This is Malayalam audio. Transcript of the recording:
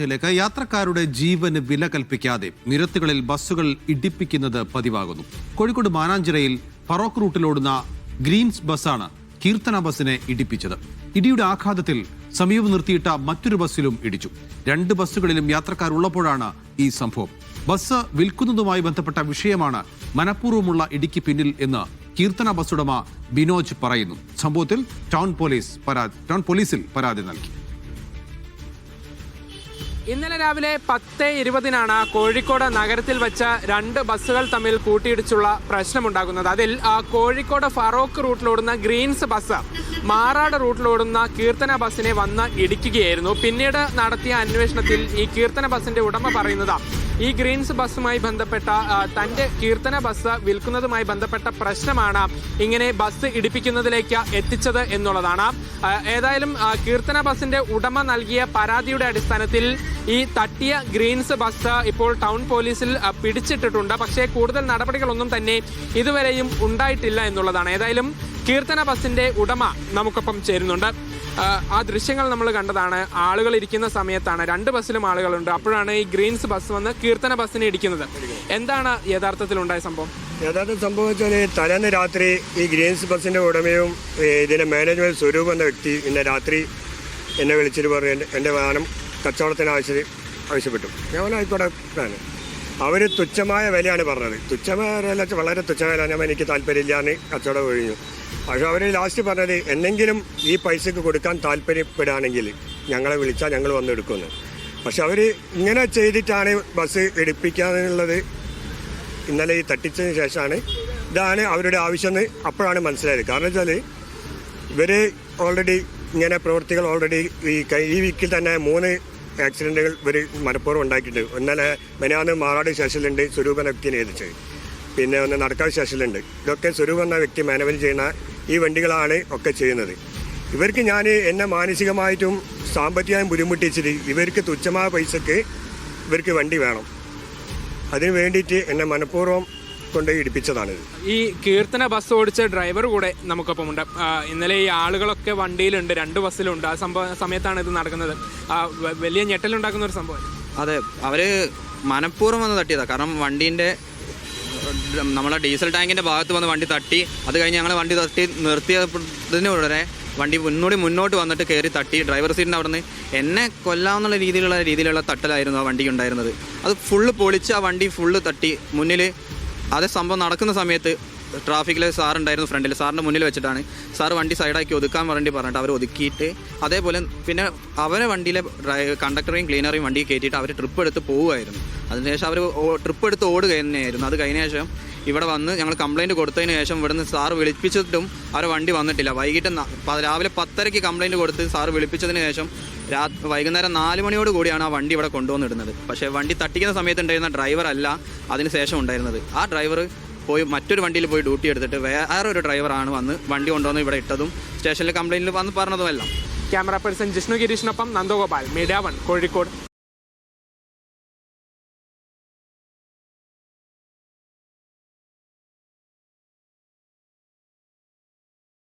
ിലേക്ക് യാത്രക്കാരുടെ ജീവന് വില കൽപ്പിക്കാതെ നിരത്തുകളിൽ ബസ്സുകൾ ഇടിപ്പിക്കുന്നത് പതിവാകുന്നു. കോഴിക്കോട് മാനാഞ്ചിറയിൽ ഫറോക്ക് റൂട്ടിലോടുന്ന ഗ്രീൻസ് ബസ്സാണ് കീർത്തന ബസ്സിനെ ഇടിപ്പിച്ചത്. ഇടിയുടെ ആഘാതത്തിൽ സമീപം നിർത്തിയിട്ട മറ്റൊരു ബസ്സിലും ഇടിച്ചു. 2 ബസ്സുകളിലും യാത്രക്കാരുള്ളപ്പോഴാണ് ഈ സംഭവം. ബസ് വിൽക്കുന്നതുമായി ബന്ധപ്പെട്ട വിഷയമാണ് മനഃപൂർവ്വമുള്ള ഇടിക്ക് പിന്നിൽ എന്ന് കീർത്തന ബസ് ഉടമ ബിനോജ് പറയുന്നു. സംഭവത്തിൽ ടൗൺ പോലീസിൽ പരാതി നൽകി. ഇന്നലെ രാവിലെ 10:20 കോഴിക്കോട് നഗരത്തിൽ വെച്ച 2 ബസ്സുകൾ തമ്മിൽ കൂട്ടിയിടിച്ചുള്ള പ്രശ്നമുണ്ടാകുന്നത്. അതിൽ കോഴിക്കോട് ഫറോക്ക് റൂട്ടിലോടുന്ന ഗ്രീൻസ് ബസ് മാറാട് റൂട്ടിലോടുന്ന കീർത്തന ബസ്സിനെ വന്ന് ഇടിക്കുകയായിരുന്നു. പിന്നീട് നടത്തിയ അന്വേഷണത്തിൽ ഈ കീർത്തന ബസ്സിന്റെ ഉടമ പറയുന്നത് ഈ ഗ്രീൻസ് ബസ്സുമായി ബന്ധപ്പെട്ട തന്റെ കീർത്തന ബസ് വിൽക്കുന്നതുമായി ബന്ധപ്പെട്ട പ്രശ്നമാണ് ഇങ്ങനെ ബസ് ഇടിപ്പിക്കുന്നതിലേക്ക് എത്തിച്ചത് എന്നുള്ളതാണ്. ഏതായാലും കീർത്തന ബസ്സിന്റെ ഉടമ നൽകിയ പരാതിയുടെ അടിസ്ഥാനത്തിൽ ഈ തട്ടിയ ഗ്രീൻസ് ബസ് ഇപ്പോൾ ടൗൺ പോലീസിൽ പിടിച്ചിട്ടിട്ടുണ്ട്. പക്ഷേ കൂടുതൽ നടപടികളൊന്നും തന്നെ ഇതുവരെയും ഉണ്ടായിട്ടില്ല എന്നുള്ളതാണ്. ഏതായാലും കീർത്തന ബസ്സിന്റെ ഉടമ നമുക്കൊപ്പം ചേരുന്നുണ്ട്. ആ ദൃശ്യങ്ങൾ നമ്മൾ കണ്ടതാണ്. ആളുകൾ ഇരിക്കുന്ന സമയത്താണ്, 2 ബസ്സിലും ആളുകളുണ്ട്. അപ്പോഴാണ് ഈ ഗ്രീൻസ് ബസ് വന്ന് കീർത്തന ബസ്സിനെ ഇടിക്കുന്നത്. എന്താണ് യഥാർത്ഥത്തിൽ ഉണ്ടായ സംഭവം? യഥാർത്ഥ സംഭവം വെച്ചാൽ തലേന്ന് രാത്രി ഈ ഗ്രീൻസ് ബസ്സിന്റെ ഉടമയും ഇതിന്റെ മാനേജ്മെന്റ് സ്വരൂപ് എന്ന വ്യക്തി ഇന്ന് രാത്രി എന്നെ വിളിച്ചിട്ട് പറഞ്ഞു എൻ്റെ വാഹനം കച്ചവടത്തിന് ആവശ്യപ്പെട്ടു. ഞാൻ ആയിക്കോട്ടെ. അവർ തുച്ഛമായ വിലയാണ് പറഞ്ഞത്. തുച്ഛമായ വില വളരെ തുച്ഛമായ വില. ഞാൻ എനിക്ക് താല്പര്യമില്ലാന്ന് കച്ചവടം ഒഴിഞ്ഞു. പക്ഷെ അവർ ലാസ്റ്റ് പറഞ്ഞത് എന്തെങ്കിലും ഈ പൈസക്ക് കൊടുക്കാൻ താല്പര്യപ്പെടുകയാണെങ്കിൽ ഞങ്ങളെ വിളിച്ചാൽ ഞങ്ങൾ വന്ന് എടുക്കുമെന്ന്. പക്ഷെ അവർ ഇങ്ങനെ ചെയ്തിട്ടാണ് ബസ് എടുപ്പിക്കാന്നുള്ളത് ഇന്നലെ ഈ തട്ടിച്ചതിന് ശേഷമാണ് ഇതാണ് അവരുടെ ആവശ്യമെന്ന് അപ്പോഴാണ് മനസ്സിലായത്. കാരണം വെച്ചാൽ ഇവർ ഓൾറെഡി ഇങ്ങനെ പ്രവൃത്തികൾ ഓൾറെഡി ഈ വീക്കിൽ തന്നെ 3 ആക്സിഡൻറ്റുകൾ ഇവർ മനഃപൂർവ്വം ഉണ്ടാക്കിയിട്ടുണ്ട്. ഇന്നലെ മെനാന്ന് മാറാട് സ്റ്റേഷനിലുണ്ട് സ്വരൂപ എന്ന വ്യക്തിനെ ഏൽപ്പിച്ചത്. പിന്നെ ഒന്ന് നടക്കാവ് സ്റ്റേഷനിലുണ്ട്. ഇതൊക്കെ സ്വരൂപ എന്ന വ്യക്തി മാനുവൽ ചെയ്യുന്ന ഈ വണ്ടികളാണ് ഒക്കെ ചെയ്യുന്നത്. ഇവർക്ക് ഞാൻ എന്നെ മാനസികമായിട്ടും സാമ്പത്തികമായും ബുദ്ധിമുട്ടിച്ചിട്ട് ഇവർക്ക് തുച്ഛമായ പൈസക്ക് ഇവർക്ക് വണ്ടി വേണം. അതിന് വേണ്ടിയിട്ട് എന്നെ മനഃപൂർവ്വം കൊണ്ട് ഇടിപ്പിച്ചതാണിത്. ഈ കീർത്തന ബസ് ഓടിച്ച ഡ്രൈവർ കൂടെ നമുക്കൊപ്പമുണ്ട്. ഇന്നലെ ഈ ആളുകളൊക്കെ വണ്ടിയിലുണ്ട്, 2 ബസ്സിലുണ്ട്. ആ സമയത്താണ് ഇത് നടക്കുന്നത്. വലിയ ഞെട്ടലുണ്ടാക്കുന്ന ഒരു സംഭവം. അതെ, അവര് മനഃപൂർവ്വം വന്ന് തട്ടിയതാണ്. കാരണം വണ്ടീൻ്റെ നമ്മളെ ഡീസൽ ടാങ്കിൻ്റെ ഭാഗത്ത് വന്ന് വണ്ടി തട്ടി. അത് കഴിഞ്ഞ് ഞങ്ങൾ വണ്ടി തട്ടി നിർത്തിയതിന് ഉടനെ വണ്ടി മുന്നോട്ട് വന്നിട്ട് കയറി തട്ടി. ഡ്രൈവർ സീറ്റിൻ്റെ അവിടെ നിന്ന് എന്നെ കൊല്ലാവുന്ന രീതിയിലുള്ള തട്ടലായിരുന്നു ആ വണ്ടിക്ക് ഉണ്ടായിരുന്നത്. അത് ഫുള്ള് പൊളിച്ച് ആ വണ്ടി ഫുള്ള് തട്ടി. മുന്നിൽ അതേ സംഭവം നടക്കുന്ന സമയത്ത് ട്രാഫിക്കിൽ സാറുണ്ടായിരുന്നു ഫ്രണ്ടിൽ. സാറിൻ്റെ മുന്നിൽ വെച്ചിട്ടാണ് സാർ വണ്ടി സൈഡാക്കി ഒതുക്കാൻ പറഞ്ഞിട്ട് അവർ ഒതുക്കിയിട്ട് അതേപോലെ പിന്നെ അവരെ വണ്ടിയിലെ കണ്ടക്ടറേയും ക്ലീനറേയും വണ്ടി കയറ്റിയിട്ട് അവർ ട്രിപ്പ് എടുത്ത് പോവുമായിരുന്നു. അതിനുശേഷം അവർ ട്രിപ്പ് എടുത്ത് ഓടുക തന്നെയായിരുന്നു. അത് കഴിഞ്ഞ ശേഷം ഇവിടെ വന്ന് ഞങ്ങൾ കംപ്ലയിൻറ്റ് കൊടുത്തതിന് ശേഷം ഇവിടുന്ന് സാറ് വിളിപ്പിച്ചിട്ടും അവരെ വണ്ടി വന്നിട്ടില്ല. വൈകിട്ട് രാവിലെ 10:30 കംപ്ലയിൻറ്റ് കൊടുത്ത് സാറ് വിളിപ്പിച്ചതിന് ശേഷം വൈകുന്നേരം 4 മണിയോട് കൂടിയാണ് ആ വണ്ടി ഇവിടെ കൊണ്ടുവന്നിടുന്നത്. പക്ഷേ വണ്ടി തട്ടിക്കുന്ന സമയത്ത് ഉണ്ടായിരുന്ന ഡ്രൈവർ അല്ല അതിന് ശേഷം ഉണ്ടായിരുന്നത്. ആ ഡ്രൈവർ പോയി മറ്റൊരു വണ്ടിയിൽ പോയി ഡ്യൂട്ടി എടുത്തിട്ട് വേറൊരു ഡ്രൈവറാണ് വന്ന് വണ്ടി കൊണ്ടുവന്ന് ഇവിടെ ഇട്ടതും സ്റ്റേഷനിൽ കംപ്ലയിൻറ്റിൽ വന്ന് പറഞ്ഞതുമെല്ലാം. ക്യാമറ പേഴ്സൺ ജിഷ്ണു ഗിരീഷിനൊപ്പം നന്ദഗോപാൽ, മീഡിയ 1 കോഴിക്കോട്.